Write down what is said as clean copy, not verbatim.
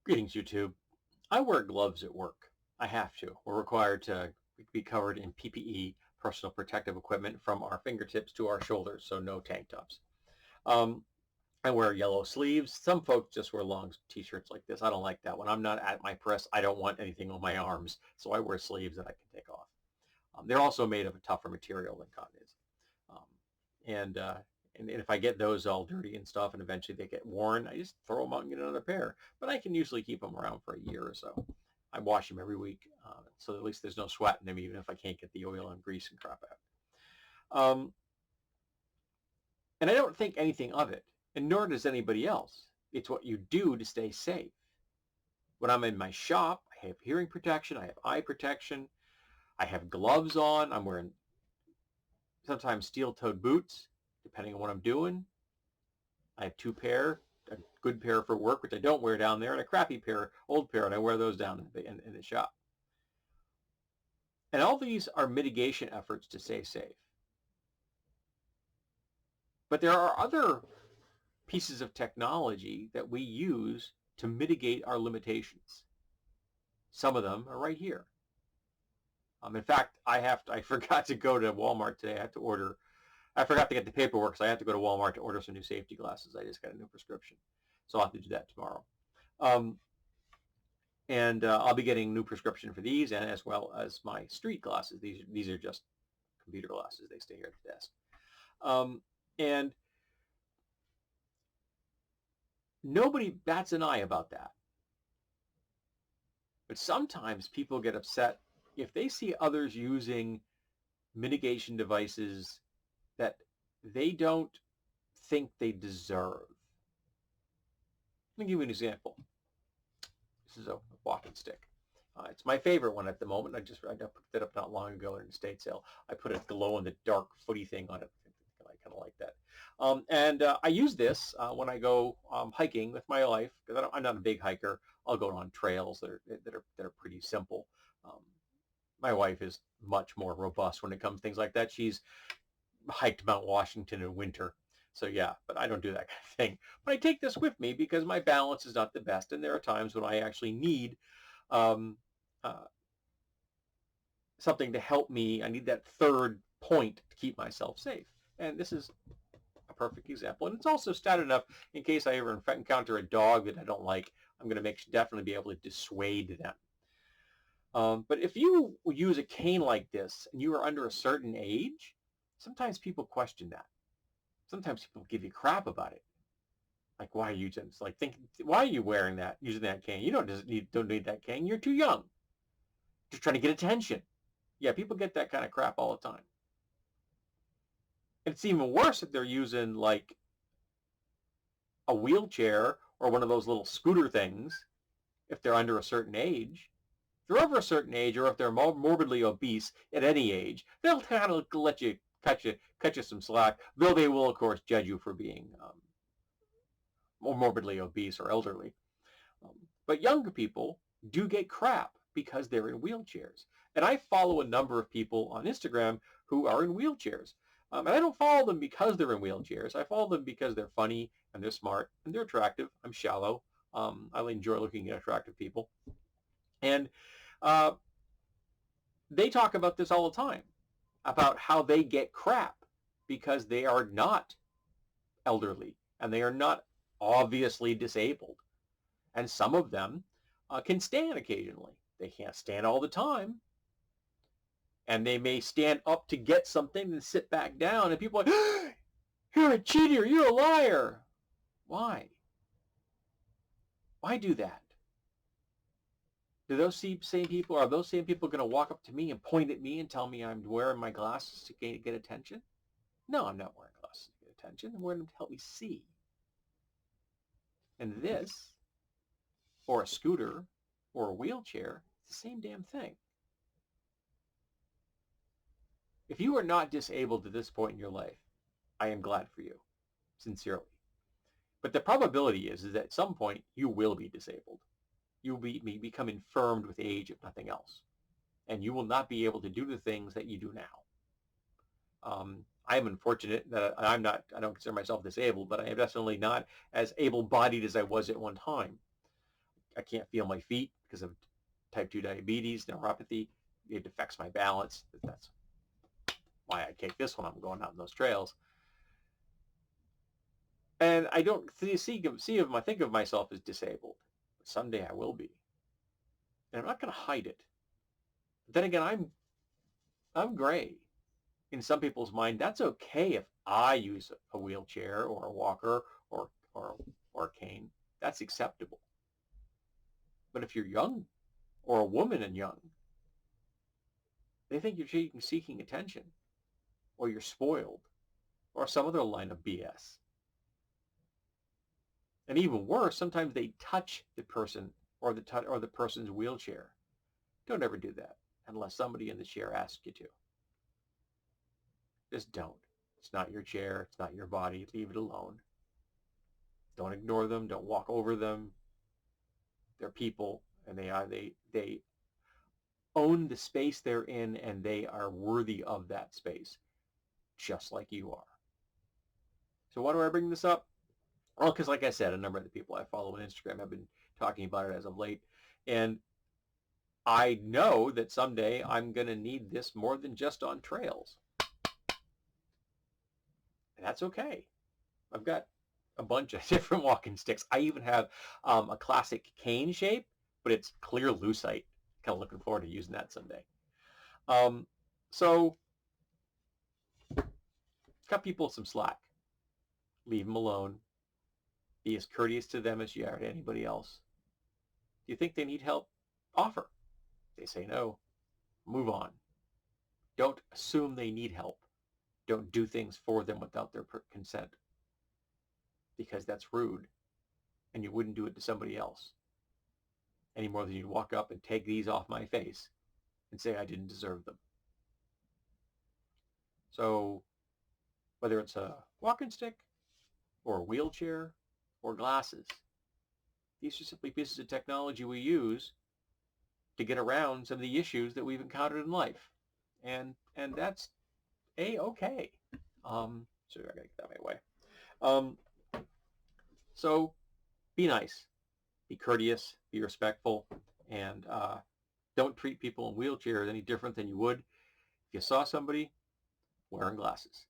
Greetings, YouTube. I wear gloves at work. I have to. We're required to be covered in PPE, personal protective equipment, from our fingertips to our shoulders, so no tank tops. Um, I wear yellow sleeves. Some folks just wear long t-shirts like this. I don't like that. When I'm not at my press, I don't want anything on my arms, so I wear sleeves that I can take off. They're also made of a tougher material than cotton is. Um, and, uh, and if I get those all dirty and stuff and eventually they get worn, I just throw them out and get another pair. But I can usually keep them around for a year or so. I wash them every week, so at least there's no sweat in them, even if I can't get the oil and grease and crap out. Um, and I don't think anything of it, and nor does anybody else. It's what you do to stay safe. When I'm in my shop, I have hearing protection, I have eye protection, I have gloves on, I'm wearing sometimes steel-toed boots, depending on what I'm doing. I have two pair, a good pair for work, which I don't wear down there, and a crappy pair, old pair, and I wear those down in the shop. And all these are mitigation efforts to stay safe. But there are other pieces of technology that we use to mitigate our limitations. Some of them are right here. In fact, I forgot to go to Walmart today. I forgot to get the paperwork, so I have to go to Walmart to order some new safety glasses. I just got a new prescription, so I'll have to do that tomorrow. And I'll be getting a new prescription for these, and as well as my street glasses. These are just computer glasses. They stay here at the desk. And nobody bats an eye about that. But sometimes people get upset if they see others using mitigation devices that they don't think they deserve. Let me give you an example. This is a walking stick. It's my favorite one at the moment. I picked it up not long ago at an estate sale. I put a glow-in-the-dark footy thing on it. I kind of like that. I use this when I go hiking with my wife, because I'm not a big hiker. I'll go on trails that are pretty simple. My wife is much more robust when it comes to things like that. She's hiked Mount Washington in winter. So yeah, but I don't do that kind of thing. But I take this with me because my balance is not the best, and there are times when I actually need um, something to help me. I need that third point to keep myself safe. And this is a perfect example. And it's also stout enough in case I ever encounter a dog that I don't like, I'm going to definitely be able to dissuade them. But if you use a cane like this and you are under a certain age, sometimes people question that. Sometimes people give you crap about it. Like, why are you just why are you wearing that, using that cane? You don't need that cane. You're too young. Just trying to get attention. Yeah, people get that kind of crap all the time. And it's even worse if they're using like a wheelchair or one of those little scooter things if they're under a certain age. If they're over a certain age, or if they're morbidly obese at any age, they'll kind of let you cut you some slack, though they will, of course, judge you for being more morbidly obese or elderly. But younger people do get crap because they're in wheelchairs. And I follow a number of people on Instagram who are in wheelchairs. And I don't follow them because they're in wheelchairs. I follow them because they're funny and they're smart and they're attractive. I'm shallow. I enjoy looking at attractive people. And they talk about this all the time, about how they get crap because they are not elderly and they are not obviously disabled. And some of them can stand occasionally. They can't stand all the time. And they may stand up to get something and sit back down. And people are like, you're a cheater. You're a liar. Why? Why do that? Are those same people going to walk up to me and point at me and tell me I'm wearing my glasses to get attention? No, I'm not wearing glasses to get attention. I'm wearing them to help me see. And this, or a scooter, or a wheelchair, it's the same damn thing. If you are not disabled at this point in your life, I am glad for you, sincerely. But the probability is that at some point you will be disabled. You will become infirmed with age, if nothing else. And you will not be able to do the things that you do now. I am unfortunate that I don't consider myself disabled, but I am definitely not as able-bodied as I was at one time. I can't feel my feet because of type 2 diabetes, neuropathy. It affects my balance. That's why I take this when I'm going out in those trails. And I don't think of myself as disabled. But someday I will be. And I'm not going to hide it. But then again, I'm gray. In some people's mind, that's okay if I use a wheelchair or a walker or or a cane. That's acceptable. But if you're young or a woman and young, they think you're seeking attention or you're spoiled or some other line of BS. And even worse, sometimes they touch the person or the person's wheelchair. Don't ever do that unless somebody in the chair asks you to. Just don't. It's not your chair. It's not your body. Leave it alone. Don't ignore them. Don't walk over them. They're people, and they own the space they're in, and they are worthy of that space, just like you are. So why do I bring this up? Well, because like I said, a number of the people I follow on Instagram have been talking about it as of late, and I know that someday I'm going to need this more than just on trails. And that's okay. I've got a bunch of different walking sticks. I even have a classic cane shape, but it's clear lucite. Kind of looking forward to using that someday. So cut people some slack. Leave them alone. Be as courteous to them as you are to anybody else. Do you think they need help? Offer. They say no. Move on. Don't assume they need help. Don't do things for them without their consent, because that's rude, and you wouldn't do it to somebody else any more than you'd walk up and take these off my face and say I didn't deserve them. So whether it's a walking stick or a wheelchair or glasses, these are simply pieces of technology we use to get around some of the issues that we've encountered in life. And that's A-okay. So I gotta get that my way. So be nice, be courteous, be respectful, and don't treat people in wheelchairs any different than you would if you saw somebody wearing glasses.